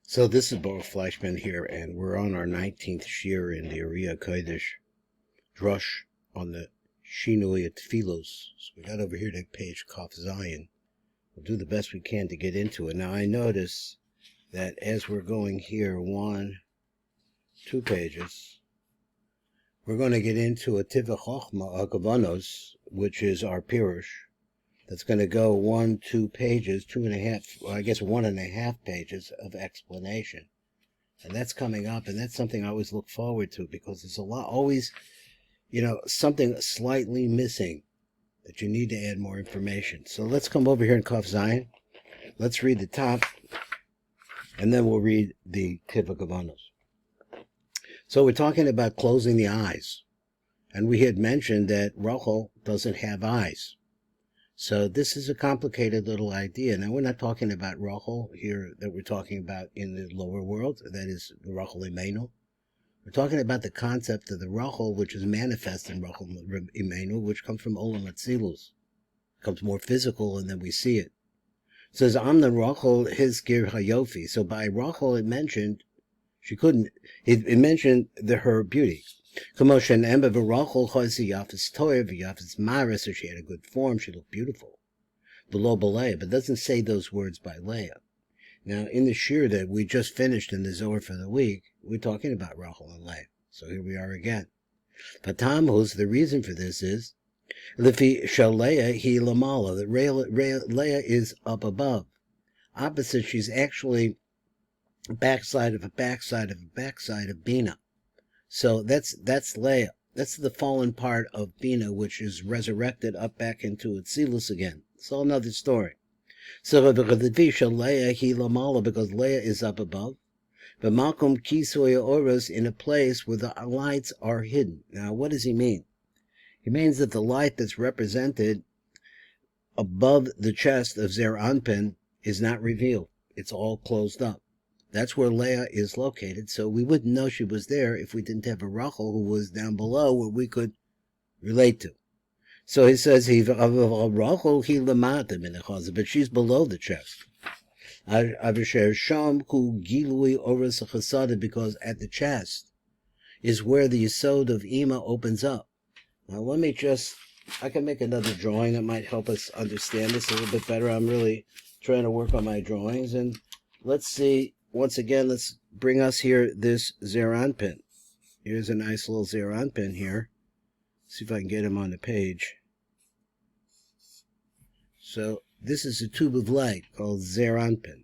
So this is Bo Fleischman here, and we're on our 19th shir in the ARI Kodesh Drush on the Shinui Tfilos. So we got over here to page Kaf Zion. We'll do the best we can to get into it. Now I notice that as we're going here, 2 pages, we're going to get into a Tiva Chochma Akavanos, which is our Pirush. That's going to go 2 pages, 2.5, well, I guess 1.5 pages of explanation. And that's coming up, and that's something I always look forward to, because there's always, something slightly missing that you need to add more information. So let's come over here in Kaf Zion. Let's read the top, and then we'll read the Tiva Kavanos. So we're talking about closing the eyes. And we had mentioned that Rachel doesn't have eyes. So this is a complicated little idea. Now, we're not talking about Rachel here that we're talking about in the lower world. That is the Rachel Imenu. We're talking about the concept of the Rachel, which is manifest in Rachel Imenu, which comes from Olam Atzilus. It comes more physical, and then we see it. It says, Am the Rachel his gir hayofi. So by Rachel, it mentioned it mentioned her beauty. So she had a good form, she looked beautiful. Below Leah, but it doesn't say those words by Leah. Now, in the shir that we just finished in the Zohar for the week, we're talking about Rachel and Leah. So here we are again. Patamhus, the reason for this is, Lifi Shaleah he lamala, that Leah is up above. Opposite, she's actually backside of Bina. So that's Leah. That's the fallen part of Bina, which is resurrected up back into Atzilus again. It's all another story. So Leah he lamala, because Leah is up above. But Malcolm Kisoya Oros, in a place where the lights are hidden. Now, what does he mean? He means that the light that's represented above the chest of Zer Anpin is not revealed. It's all closed up. That's where Leah is located, so we wouldn't know she was there if we didn't have a Rachel who was down below where we could relate to. So he says, Rachel he lamata min hachaza, but she's below the chest. Because at the chest is where the Yesod of Ima opens up. Now I can make another drawing that might help us understand this a little bit better. I'm really trying to work on my drawings, and let's see. Once again, let's bring us here this Zeran pin. Here's a nice little Zeran pin here. See if I can get him on the page. So this is a tube of light called Zeran pin.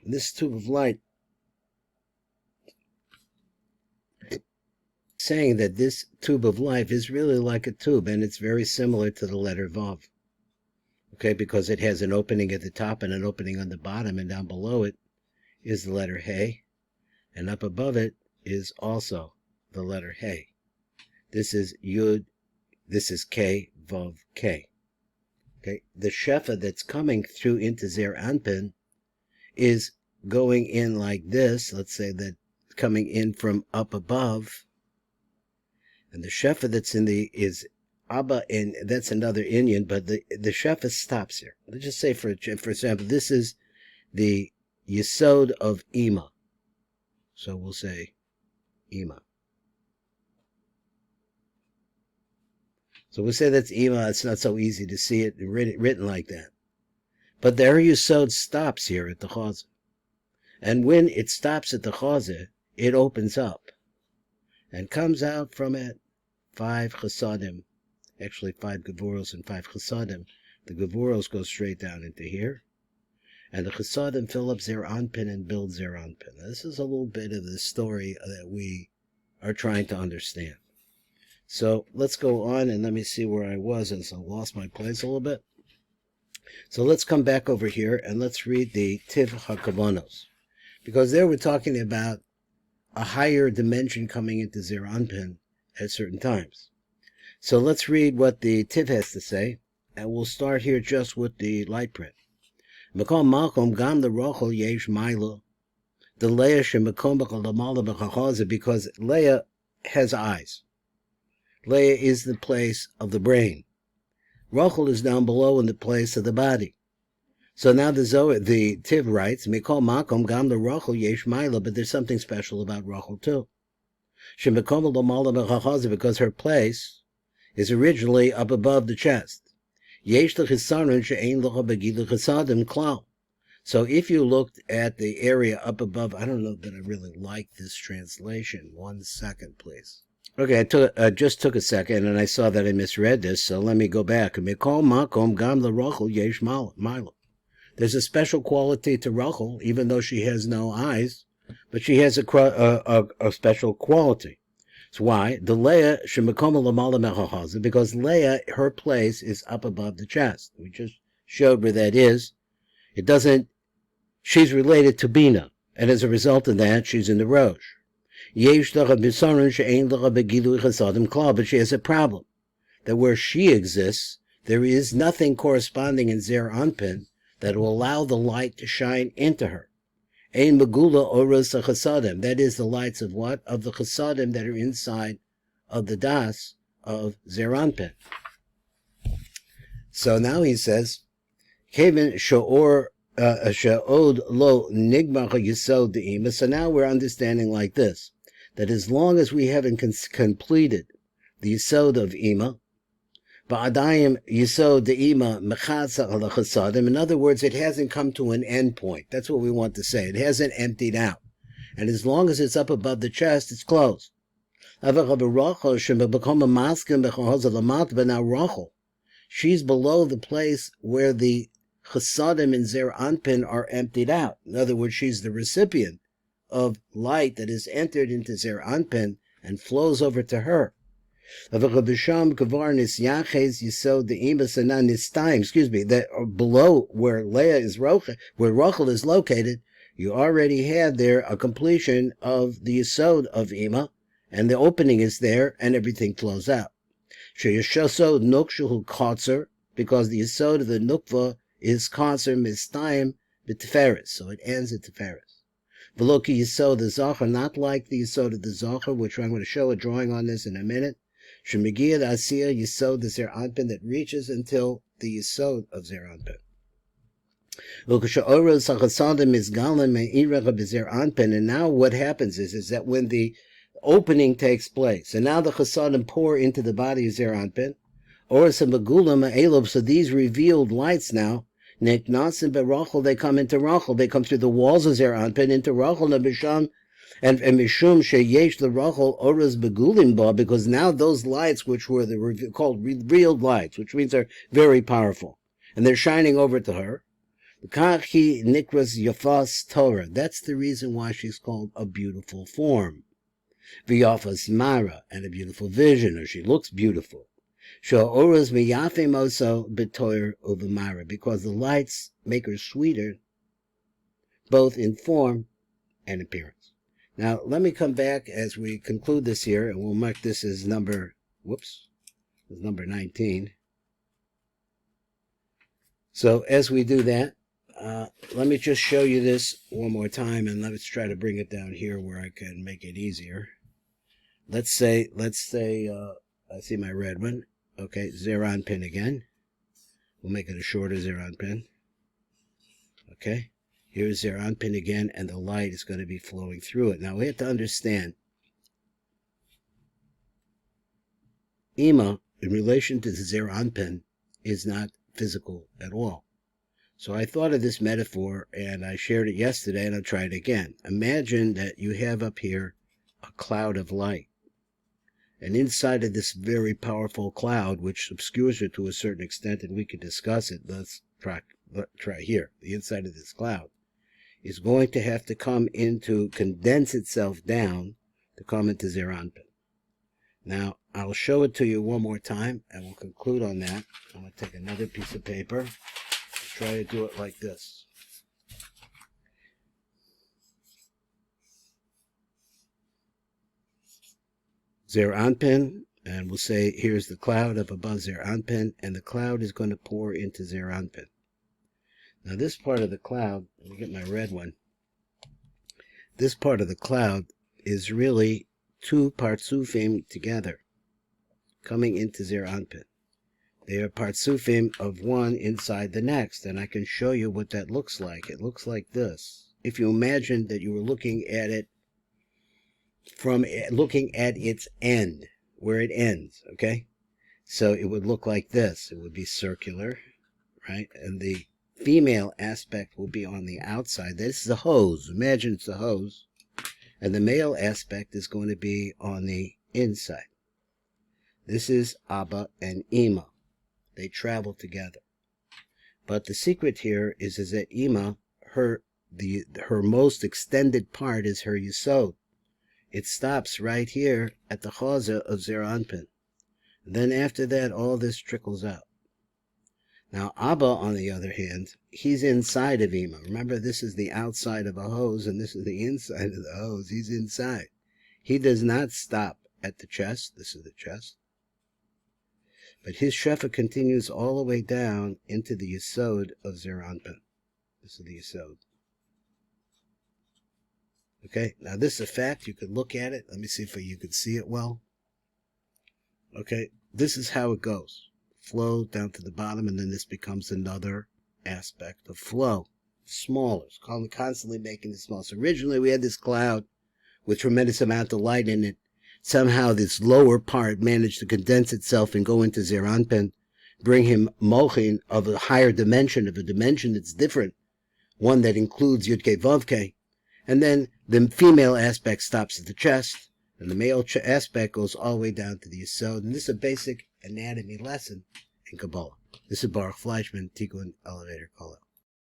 And this tube of light, saying that this tube of life is really like a tube, and it's very similar to the letter Vav. Okay, because it has an opening at the top and an opening on the bottom, and down below it is the letter Hey, and up above it is also the letter Hey. This is Yud, this is K, Vav, K. Okay, the Shefa that's coming through into Zer Anpin is going in like this. Let's say that coming in from up above, and the Shefa that's in is Abba, and that's another Indian, but the Shefa stops here. Let's just say, for example, this is the Yesod of Ima. So we'll say Ima. So we'll say that's Ima. It's not so easy to see it written like that. But the Yesod stops here at the Chazah. And when it stops at the Chazah, it opens up and comes out from it 5 Chesadim. Actually 5 Gevuros and 5 Chesadim. The Gevuros go straight down into here. And the Chesadim fill up Zer Anpin and build Zer Anpin. This is a little bit of the story that we are trying to understand. So let's go on, and let me see where I was, and so I lost my place a little bit. So let's come back over here and let's read the Tiv HaKavanos. Because there we're talking about a higher dimension coming into Zer Anpin at certain times. So let's read what the Tiv has to say, and we'll start here just with the light print. Makom Malcolm Gam the Rachel Yesh Mila, the Leah Shemakom Lamala B'Chachaza, because Leah has eyes. Leah is the place of the brain. Rachel is down below in the place of the body. So now the Tiv writes, Mikol Makom Gam the Rachel Yesh Maila, but there's something special about Rachel too. Shemikom Lamala Mechachaza, because her place is originally up above the chest. Yesh Lechisaron She'ein Lecha Begid Lechisadim Klal. So if you looked at the area up above, I don't know that I really like this translation. 1 second, please. Okay, I just took a second, and I saw that I misread this, so let me go back. Mikol Makom Gam LaRachel Yesh Mila. There's a special quality to Rachel, even though she has no eyes, but she has a special quality. So why? The Leah Shemikom Lamala Mechachaza, because Leah, her place is up above the chest. We just showed where that is. It doesn't. She's related to Bina, and as a result of that, she's in the Rosh. But she has a problem, that where she exists, there is nothing corresponding in Zer Anpin that will allow the light to shine into her. Ein Megula Oros Chasadim, that is the lights of what? Of the Chasadim that are inside of the Das of Zer Anpin. So now he says, Kevin Sha'or Sha'od Lo Nigmach Yisod De'ima. So now we're understanding like this, that as long as we haven't completed the Yisod of Ima, Ba'adayim Yisod De'ima Mechatza Ala Chasadim, in other words, it hasn't come to an end point. That's what we want to say. It hasn't emptied out. And as long as it's up above the chest, it's closed. But now Rachel, she's below the place where the Chasadim in Zer Anpin are emptied out. In other words, she's the recipient of light that is entered into Zer Anpin and flows over to her. That below where Leah is where Rachel is located, you already had there a completion of the Yisod of Ima, and the opening is there, and everything flows out. Because the Yisod of the Nukva is Kotzer Mistayim B'Tiferes, so it ends at Tiferes. Veloki Yisod the Zachar, not like the Yisod of the Zachar, which I'm going to show a drawing on this in a minute. Shemigiyah the Asiya Yisod the Zer Anpin, that reaches until the Yisod of Zer Anpin. And now what happens is that when the opening takes place, and now the Chasadim pour into the body of Zer Anpin, so these revealed lights now, they come into Rachel, they come through the walls of Zer Anpin into Rachel, and Mishum sheyesh the Rachel oras begulim ba, because now those lights, which were called revealed lights, which means they're very powerful, and they're shining over to her. Kachi nikras yafas Torah. That's the reason why she's called a beautiful form. V'yafas mara, and a beautiful vision, or she looks beautiful. Sha'oras miyafe moso b'toyer uv'mara, because the lights make her sweeter, both in form and appearance. Now, let me come back as we conclude this here, and we'll mark this as number 19. So, as we do that, let me just show you this one more time, and let's try to bring it down here where I can make it easier. Let's say, I see my red one. Okay, Zer Anpin again. We'll make it a shorter Zer Anpin. Okay. Here's Zer Anpin again, and the light is going to be flowing through it. Now, we have to understand, Ima, in relation to the Zer Anpin, is not physical at all. So I thought of this metaphor, and I shared it yesterday, and I'll try it again. Imagine that you have up here a cloud of light. And inside of this very powerful cloud, which obscures it to a certain extent, and we can discuss it, let's try here. The inside of this cloud is going to have to condense itself down to come into Zer Anpin. Now, I'll show it to you one more time, and we'll conclude on that. I'm going to take another piece of paper and try to do it like this. Zer Anpin, and we'll say here's the cloud up above Zer Anpin, and the cloud is going to pour into Zer Anpin. Now this part of the cloud, let me get my red one. This part of the cloud is really two partsufim together, coming into Zer Anpin. They are partsufim of one inside the next, and I can show you what that looks like. It looks like this. If you imagine that you were looking at it from looking at its end, where it ends, okay? So it would look like this. It would be circular, right? And the female aspect will be on the outside. This is a hose. Imagine it's a hose. And the male aspect is going to be on the inside. This is Abba and Ima. They travel together. But the secret here is that Ima, her most extended part is her Yesod. It stops right here at the Chaza of Zer Anpin. Then after that, all this trickles out. Now, Abba, on the other hand, he's inside of Ima. Remember, this is the outside of a hose, and this is the inside of the hose. He's inside. He does not stop at the chest. This is the chest. But his shefa continues all the way down into the Yesod of Zer Anpin. This is the Yesod. Okay, now this is a fact. You could look at it. Let me see if you could see it well. Okay, this is how it goes. Flow down to the bottom, and then this becomes another aspect of flow. Smaller. It's constantly making it smaller. So originally we had this cloud with tremendous amount of light in it. Somehow this lower part managed to condense itself and go into Zer Anpin, bring him mochin of a higher dimension, of a dimension that's different, one that includes Yud-Kei Vav-Kei. And then the female aspect stops at the chest, and the male aspect goes all the way down to the Yesod. And this is a basic anatomy lesson in Kabbalah. This is Baruch Fleischman, Tikkun Elevator Kala.